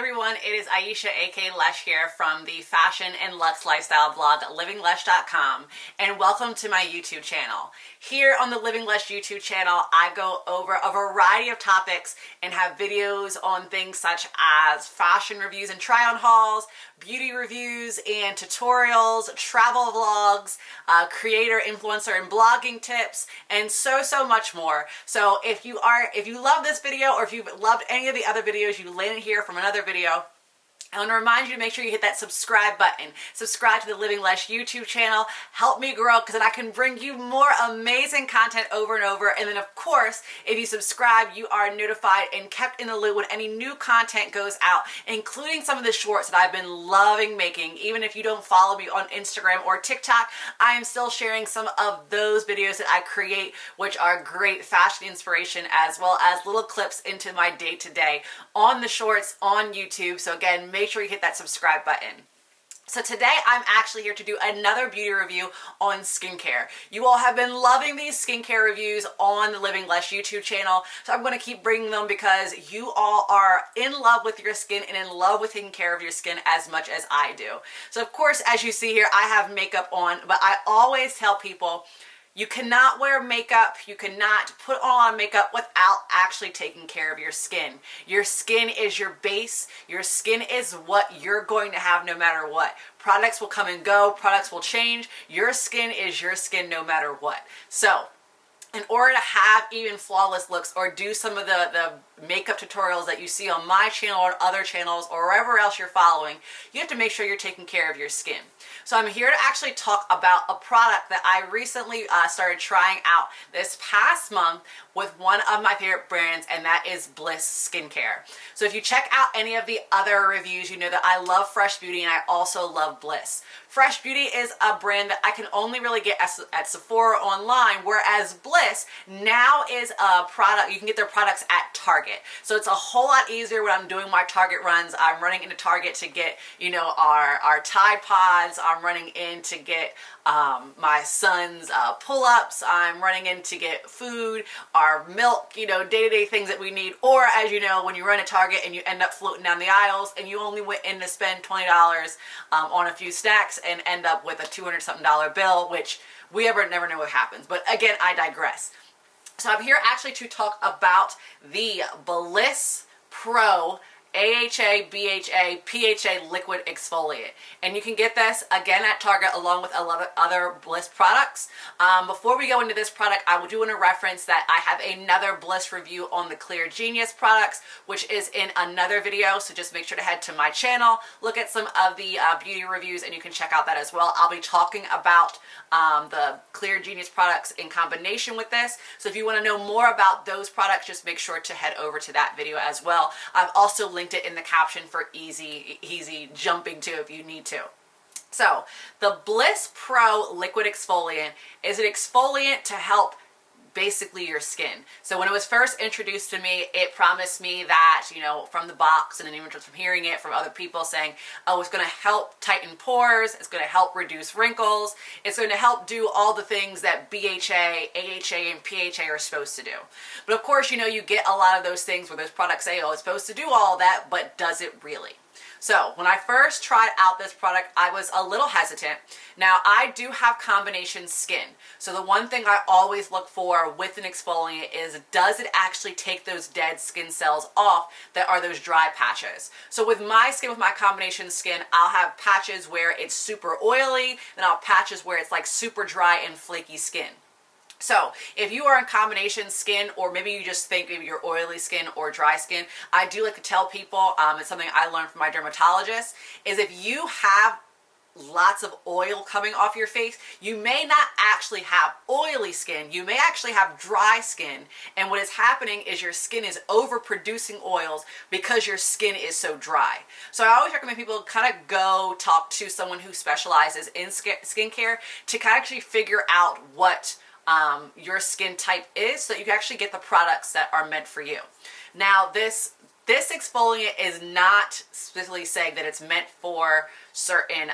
everyone, it is Aisha aka Lesh here from the fashion and luxe lifestyle blog LivingLesh.com, and welcome to my YouTube channel. Here on the LivingLesh YouTube channel, I go over a variety of topics and have videos on things such as fashion reviews and try-on hauls, beauty reviews and tutorials, travel vlogs, creator, influencer, and blogging tips, and so much more. So if you love this video, or if you've loved any of the other videos you landed here from another video, I want to remind you to make sure you hit that subscribe button. Subscribe to the LivingLesh YouTube channel. Help me grow, because then I can bring you more amazing content over and over. And then of course, if you subscribe, you are notified and kept in the loop when any new content goes out, including some of the shorts that I've been loving making. Even if you don't follow me on Instagram or TikTok, I am still sharing some of those videos that I create, which are great fashion inspiration, as well as little clips into my day-to-day on the shorts on YouTube. So again, make sure you hit that subscribe button. So today I'm actually here to do another beauty review on skincare. You all have been loving these skincare reviews on the LivingLesh YouTube channel, so I'm going to keep bringing them because you all are in love with your skin and in love with taking care of your skin as much as I do. So of course, as you see here, I have makeup on, but I always tell people, you cannot wear makeup, you cannot put on makeup without actually taking care of your skin. Your skin is your base. Your skin is what you're going to have no matter what. Products will come and go, products will change. Your skin is your skin no matter what. So, in order to have even flawless looks, or do some of the makeup tutorials that you see on my channel or other channels or wherever else you're following, you have to make sure you're taking care of your skin. So I'm here to actually talk about a product that I recently started trying out this past month with one of my favorite brands, and that is Bliss Skincare. So if you check out any of the other reviews, you know that I love Fresh Beauty and I also love Bliss. Fresh Beauty is a brand that I can only really get at Sephora online, whereas Bliss now is a product, you can get their products at Target. So it's a whole lot easier when I'm doing my Target runs. I'm running into Target to get, you know, our Tide Pods. I'm running in to get my son's pull-ups. I'm running in to get food, our milk, you know, day-to-day things that we need. Or as you know, when you run a Target and you end up floating down the aisles and you only went in to spend $20 on a few snacks and end up with a $200-something bill, which we never know what happens. But again, I digress. So I'm here actually to talk about the Bliss Pro AHA, BHA, PHA Liquid Exfoliant. And you can get this again at Target along with a lot of other Bliss products. Before we go into this product, I do want to reference that I have another Bliss review on the Clear Genius products, which is in another video. So just make sure to head to my channel, look at some of the beauty reviews, and you can check out that as well. I'll be talking about the Clear Genius products in combination with this. So if you want to know more about those products, just make sure to head over to that video as well. I've also linked it in the caption for easy jumping to if you need to. So the Bliss Pro Liquid Exfoliant is an exfoliant to help basically your skin. So when it was first introduced to me, it promised me that, you know, from the box, and then even just from hearing it from other people saying, oh, it's going to help tighten pores, it's going to help reduce wrinkles, it's going to help do all the things that BHA, AHA, and PHA are supposed to do. But of course, you know, you get a lot of those things where those products say, oh, it's supposed to do all that, but does it really? So when I first tried out this product, I was a little hesitant. Now I do have combination skin. So the one thing I always look for with an exfoliant is, does it actually take those dead skin cells off that are those dry patches? So with my skin, with my combination skin, I'll have patches where it's super oily, and I'll have patches where it's like super dry and flaky skin. So if you are in combination skin, or maybe you just think maybe you're oily skin or dry skin, I do like to tell people, it's something I learned from my dermatologist, is if you have lots of oil coming off your face, you may not actually have oily skin, you may actually have dry skin, and what is happening is your skin is overproducing oils because your skin is so dry. So I always recommend people kind of go talk to someone who specializes in skincare to kind of actually figure out what your skin type is, so that you can actually get the products that are meant for you. Now this exfoliant is not specifically saying that it's meant for certain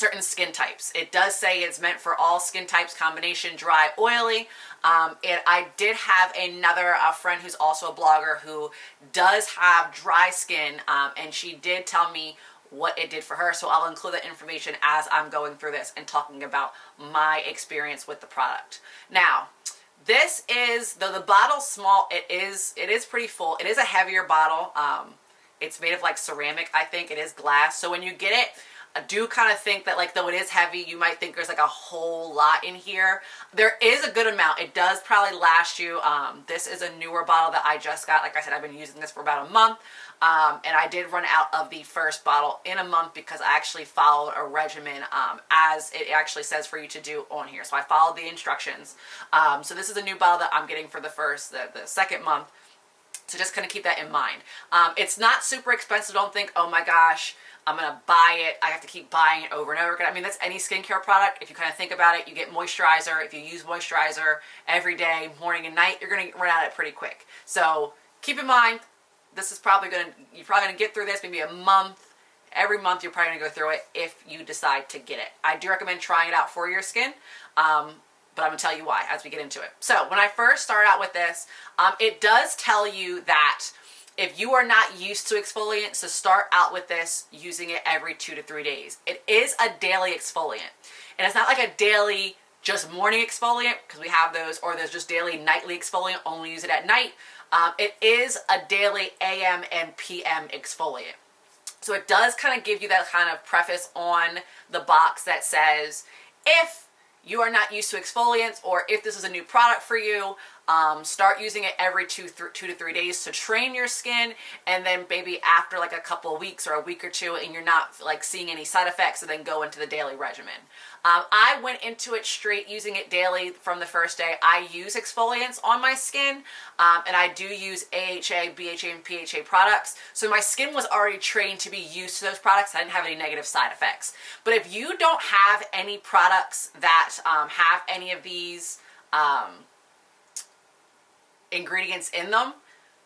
certain skin types. It does say it's meant for all skin types, combination dry, oily. And I did have another friend who's also a blogger who does have dry skin, and she did tell me what it did for her. So I'll include that information as I'm going through this and talking about my experience with the product. Now, this is, though the bottle's small, it is pretty full. It is a heavier bottle. It's made of like ceramic, I think. It is glass. So when you get it, I do kind of think that, like, though it is heavy, you might think there's like a whole lot in here. There is a good amount. It does probably last you. This is a newer bottle that I just got. Like I said, I've been using this for about a month. And I did run out of the first bottle in a month because I actually followed a regimen as it actually says for you to do on here. So I followed the instructions. So this is a new bottle that I'm getting for the second month. So just kind of keep that in mind. It's not super expensive. Don't think, oh my gosh, I'm going to buy it. I have to keep buying it over and over again. I mean, that's any skincare product. If you kind of think about it, you get moisturizer. If you use moisturizer every day, morning and night, you're going to run out of it pretty quick. So keep in mind, this is you're probably going to get through this maybe a month. Every month you're probably going to go through it if you decide to get it. I do recommend trying it out for your skin. But I'm going to tell you why as we get into it. So when I first started out with this, it does tell you that if you are not used to exfoliants, to start out with this using it every 2 to 3 days. It is a daily exfoliant. And it's not like a daily just morning exfoliant, because we have those, or there's just daily nightly exfoliant, only use it at night. It is a daily AM and PM exfoliant. So it does kind of give you that kind of preface on the box that says, if you are not used to exfoliants, or if this is a new product for you, start using it every 2 to 3 days to train your skin, and then maybe after like a couple of weeks or a week or two and you're not like seeing any side effects, and then go into the daily regimen. I went into it straight using it daily from the first day. I use exfoliants on my skin, and I do use AHA, BHA, and PHA products. So my skin was already trained to be used to those products. I didn't have any negative side effects. But if you don't have any products that have any of these ingredients in them,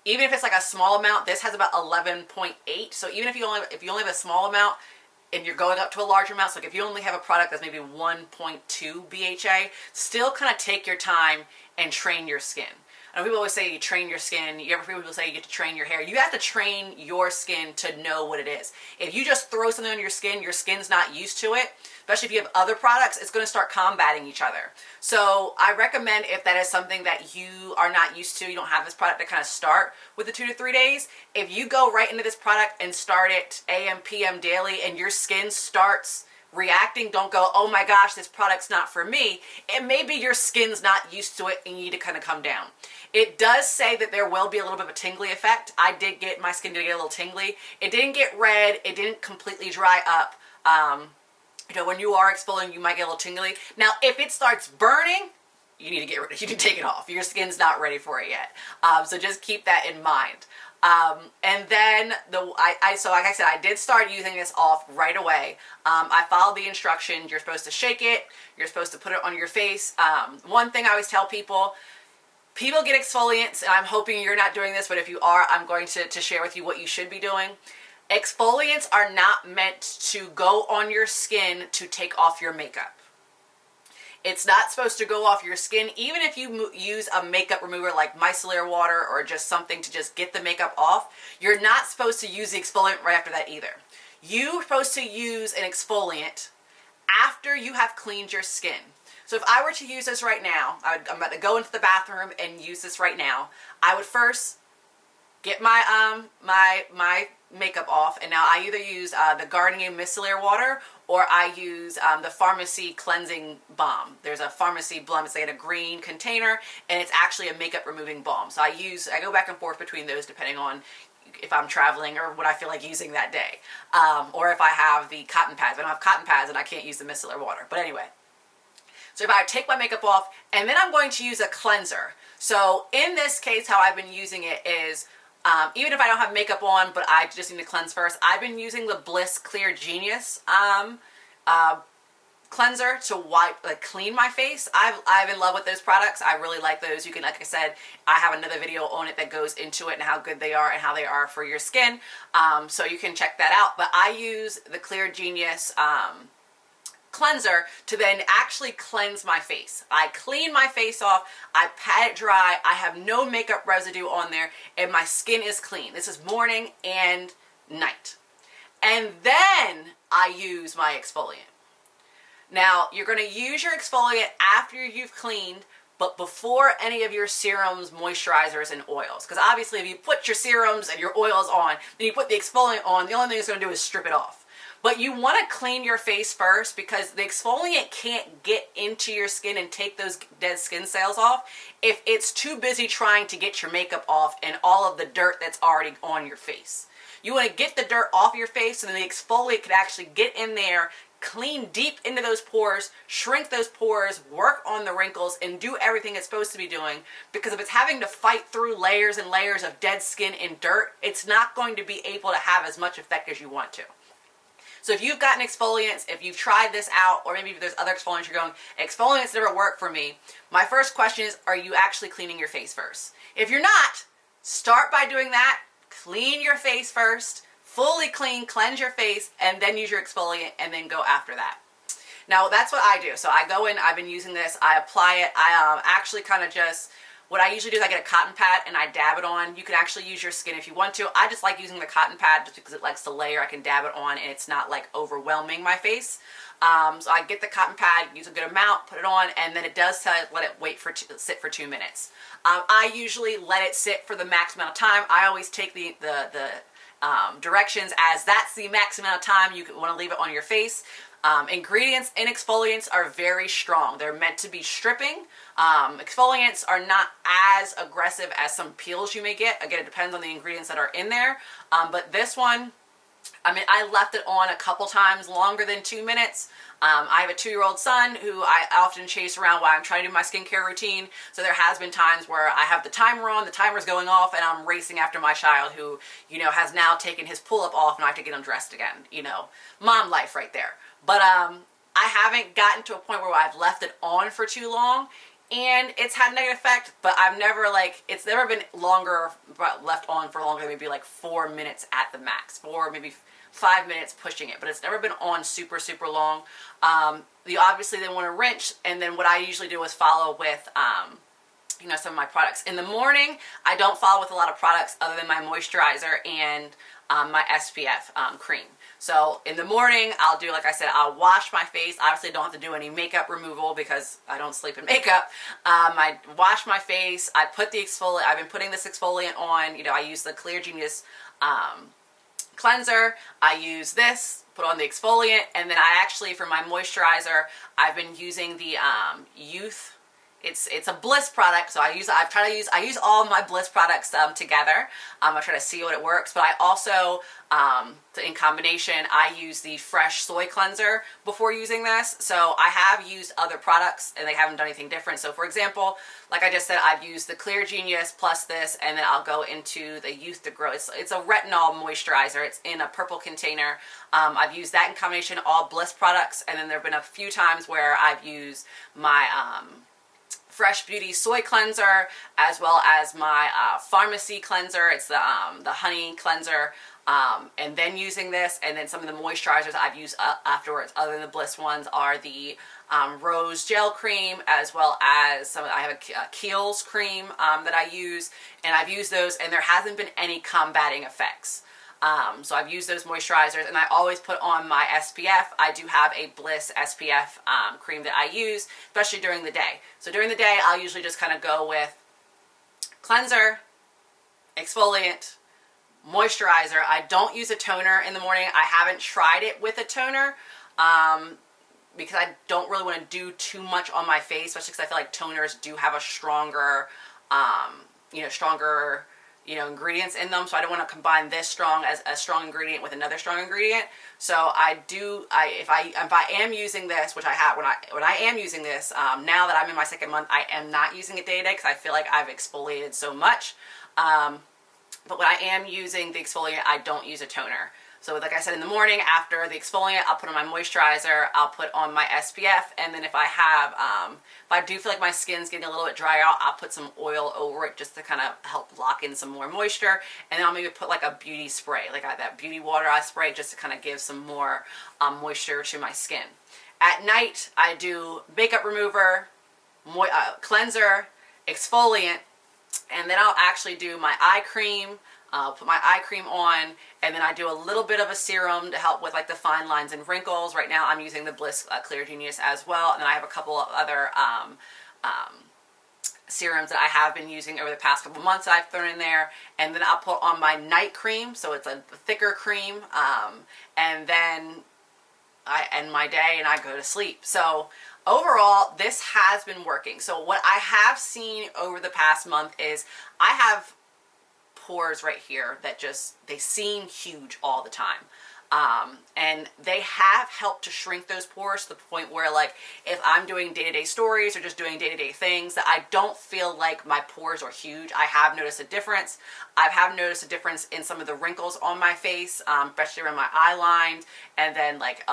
even if it's like a small amount, this has about 11.8. So even if you only have a small amount and you're going up to a larger amount, so like if you only have a product that's maybe 1.2 BHA, still kind of take your time and train your skin. I know people always say you train your skin. You ever hear people say you get to train your hair? You have to train your skin to know what it is. If you just throw something on your skin's not used to it, especially if you have other products, it's going to start combating each other. So I recommend, if that is something that you are not used to, you don't have this product to kind of start with the 2 to 3 days, if you go right into this product and start it AM, PM daily, and your skin starts reacting, don't go, oh my gosh, this product's not for me. It may be your skin's not used to it and you need to kind of come down. It does say that there will be a little bit of a tingly effect. My skin did get a little tingly. It didn't get red. It didn't completely dry up. You know, when you are exfoliating, you might get a little tingly. Now, if it starts burning, you need to get rid of it. You need to take it off. Your skin's not ready for it yet. So just keep that in mind. And then so like I said, I did start using this off right away. I followed the instructions. You're supposed to shake it. You're supposed to put it on your face. One thing I always tell people get exfoliants, and I'm hoping you're not doing this, but if you are, I'm going to share with you what you should be doing. Exfoliants are not meant to go on your skin to take off your makeup. It's not supposed to go off your skin, even if you use a makeup remover like micellar water or just something to just get the makeup off. You're not supposed to use the exfoliant right after that either. You're supposed to use an exfoliant after you have cleaned your skin. So if I were to use this right now, I'm about to go into the bathroom and use this right now. I would first get my my makeup off, and now I either use the Garnier micellar water, or I use the Pharmacy cleansing balm. There's a Pharmacy balm. It's like in a green container, and it's actually a makeup removing balm. So I go back and forth between those depending on if I'm traveling or what I feel like using that day, or if I have the cotton pads. If I don't have cotton pads, and I can't use the micellar water. But anyway. So if I take my makeup off, and then I'm going to use a cleanser. So in this case, how I've been using it is, even if I don't have makeup on, but I just need to cleanse first, I've been using the Bliss Clear Genius cleanser to clean my face. I'm in love with those products. I really like those. You can, like I said, I have another video on it that goes into it and how good they are and how they are for your skin. So you can check that out. But I use the Clear Genius cleanser to then actually cleanse my face. I clean my face off, I pat it dry, I have no makeup residue on there, and my skin is clean. This is morning and night. And then I use my exfoliant. Now, you're going to use your exfoliant after you've cleaned, but before any of your serums, moisturizers, and oils. Because obviously if you put your serums and your oils on, then you put the exfoliant on, the only thing it's going to do is strip it off. But you want to clean your face first, because the exfoliant can't get into your skin and take those dead skin cells off if it's too busy trying to get your makeup off and all of the dirt that's already on your face. You want to get the dirt off your face, so then the exfoliant can actually get in there, clean deep into those pores, shrink those pores, work on the wrinkles, and do everything it's supposed to be doing. Because if it's having to fight through layers and layers of dead skin and dirt, it's not going to be able to have as much effect as you want to. So if you've gotten exfoliants, if you've tried this out, or maybe if there's other exfoliants you're going, exfoliants never work for me, my first question is, are you actually cleaning your face first? If you're not, start by doing that. Clean your face first, fully clean, cleanse your face, and then use your exfoliant, and then go after that. Now that's what I do. So I go in, I've been using this, I apply it, I actually kind of just, what I usually do is I get a cotton pad and I dab it on. You can actually use your skin if you want to. I just like using the cotton pad just because it likes to layer. I can dab it on and it's not like overwhelming my face. So I get the cotton pad, use a good amount, put it on, and then it does tell let it wait for sit for 2 minutes. I usually let it sit for the max amount of time. I always take the directions as that's the max amount of time you want to leave it on your face. Ingredients in exfoliants are very strong. They're meant to be stripping. Exfoliants are not as aggressive as some peels you may get. Again, it depends on the ingredients that are in there. But this one, I mean, I left it on a couple times longer than 2 minutes. I have a 2-year-old son who I often chase around while I'm trying to do my skincare routine. So there has been times where I have the timer on, the timer's going off, and I'm racing after my child who, you know, has now taken his pull-up off and I have to get him dressed again. You know, mom life right there. But I haven't gotten to a point where I've left it on for too long, and it's had a negative effect, but I've never it's never been longer, left on for longer than maybe like 4 minutes at the max, 4, maybe 5 minutes pushing it, but it's never been on super, super long. You obviously then want to rinse, and then what I usually do is follow with, you know, some of my products. In the morning, I don't follow with a lot of products other than my moisturizer and my SPF cream. So in the morning, I'll do, like I said, I'll wash my face. Obviously, I don't have to do any makeup removal because I don't sleep in makeup. I wash my face. I put the exfoliant. I've been putting this exfoliant on. You know, I use the Clear Genius cleanser. I use this, put on the exfoliant, and then I actually, for my moisturizer, I've been using the Youth. It's a Bliss product, so I use all of my Bliss products together. I try to see what it works, but I also, in combination, I use the Fresh Soy Cleanser before using this. So I have used other products and they haven't done anything different. So for example, like I just said, I've used the Clear Genius plus this, and then I'll go into the Youth to Grow. It's a retinol moisturizer. It's in a purple container. I've used that in combination, all Bliss products, and then there have been a few times where I've used my Fresh Beauty Soy Cleanser, as well as my Pharmacy Cleanser. It's the honey cleanser, and then using this, and then some of the moisturizers I've used afterwards, other than the Bliss ones, are the Rose Gel Cream, as well as I have a Kiehl's cream that I use, and I've used those, and there hasn't been any combating effects. So I've used those moisturizers, and I always put on my SPF. I do have a Bliss SPF cream that I use, especially during the day. So during the day, I'll usually just kind of go with cleanser, exfoliant, moisturizer. I don't use a toner in the morning. I haven't tried it with a toner because I don't really want to do too much on my face, especially because I feel like toners do have a stronger, ingredients in them, so I don't want to combine this strong as a strong ingredient with another strong ingredient. So if I am using this, which I have, when I am using this, now that I'm in my 2nd month, I am not using it day to day because I feel like I've exfoliated so much. But when I am using the exfoliant, I don't use a toner. So like I said, in the morning after the exfoliant, I'll put on my moisturizer, I'll put on my SPF, and then if I do feel like my skin's getting a little bit drier out, I'll put some oil over it just to kind of help lock in some more moisture, and then I'll maybe put like a beauty spray, like that beauty water I spray, just to kind of give some more moisture to my skin. At night, I do makeup remover, cleanser, exfoliant, and then I'll actually do my eye cream, put my eye cream on, and then I do a little bit of a serum to help with like the fine lines and wrinkles. Right now I'm using the Bliss Clear Genius as well, and then I have a couple of other serums that I have been using over the past couple months that I've thrown in there. And then I'll put on my night cream, so it's a thicker cream, and then I end my day and I go to sleep. So overall, this has been working. So what I have seen over the past month is I have pores right here that they seem huge all the time. And they have helped to shrink those pores to the point where, like, if I'm doing day-to-day stories or just doing day-to-day things, that I don't feel like my pores are huge. I have noticed a difference. I have noticed a difference in some of the wrinkles on my face, especially around my eye lines, and then like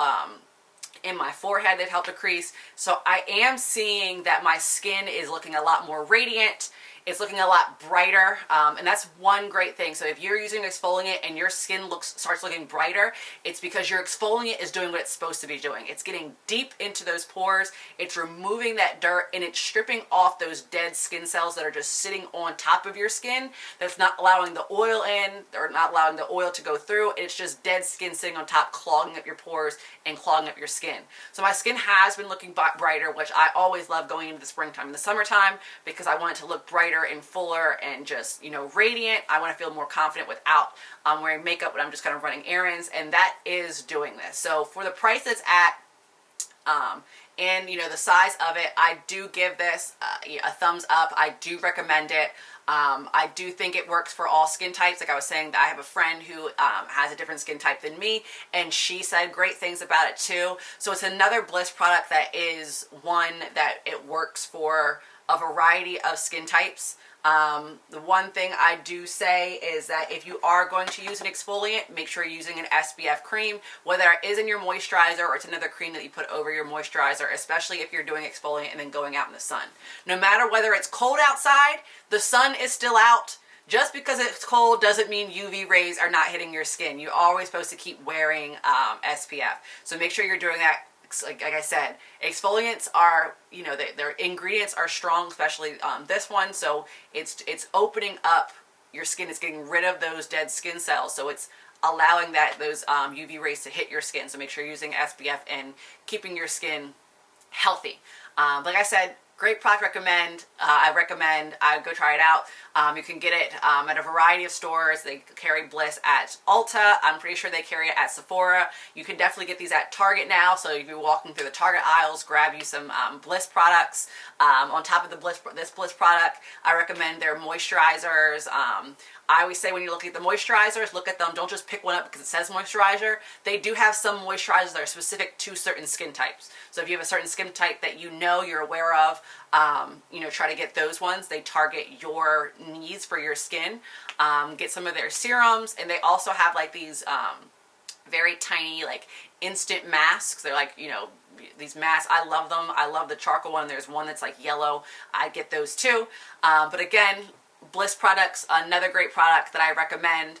in my forehead they've helped decrease. So I am seeing that my skin is looking a lot more radiant. It's looking a lot brighter, and that's one great thing. So if you're using exfoliant and your skin starts looking brighter, it's because your exfoliant is doing what it's supposed to be doing. It's getting deep into those pores, it's removing that dirt, and it's stripping off those dead skin cells that are just sitting on top of your skin, that's not allowing the oil in, or not allowing the oil to go through. It's just dead skin sitting on top, clogging up your pores and clogging up your skin. So my skin has been looking brighter, which I always love going into the springtime and the summertime, because I want it to look brighter and fuller and just, you know, radiant. I want to feel more confident without wearing makeup when I'm just kind of running errands, and that is doing this. So for the price it's at, and you know, the size of it, I do give this a thumbs up. I do recommend it. I do think it works for all skin types. Like I was saying, I have a friend who has a different skin type than me, and she said great things about it too. So it's another Bliss product that is one that it works for a variety of skin types. The one thing I do say is that if you are going to use an exfoliant, make sure you're using an SPF cream, whether it is in your moisturizer or it's another cream that you put over your moisturizer, especially if you're doing exfoliant and then going out in the sun. No matter whether it's cold outside, the sun is still out. Just because it's cold doesn't mean UV rays are not hitting your skin. You're always supposed to keep wearing SPF. So make sure you're doing that. Like I said, exfoliants are, you know, their ingredients are strong, especially this one. So it's opening up your skin. It's getting rid of those dead skin cells. So it's allowing those UV rays to hit your skin. So make sure you're using SPF and keeping your skin healthy. Like I said, great product. I recommend go try it out. You can get it at a variety of stores. They carry Bliss at Ulta. I'm pretty sure they carry it at Sephora. You can definitely get these at Target now. So if you're walking through the Target aisles, grab you some Bliss products. On top of this Bliss product, I recommend their moisturizers. I always say when you're looking at the moisturizers, look at them. Don't just pick one up because it says moisturizer. They do have some moisturizers that are specific to certain skin types. So if you have a certain skin type that you're aware of, you know, try to get those ones. They target your needs for your skin. Get some of their serums, and they also have like these very tiny like instant masks. They're like, you know, these masks. I love them. I love the charcoal one. There's one that's like yellow. I get those too. But again, Bliss products, another great product that I recommend.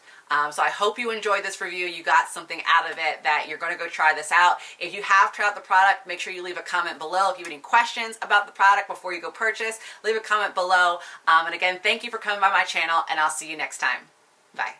So I hope you enjoyed this review. You got something out of it, that you're going to go try this out. If you have tried out the product, make sure you leave a comment below. If you have any questions about the product before you go purchase, leave a comment below. And again, thank you for coming by my channel, and I'll see you next time. Bye.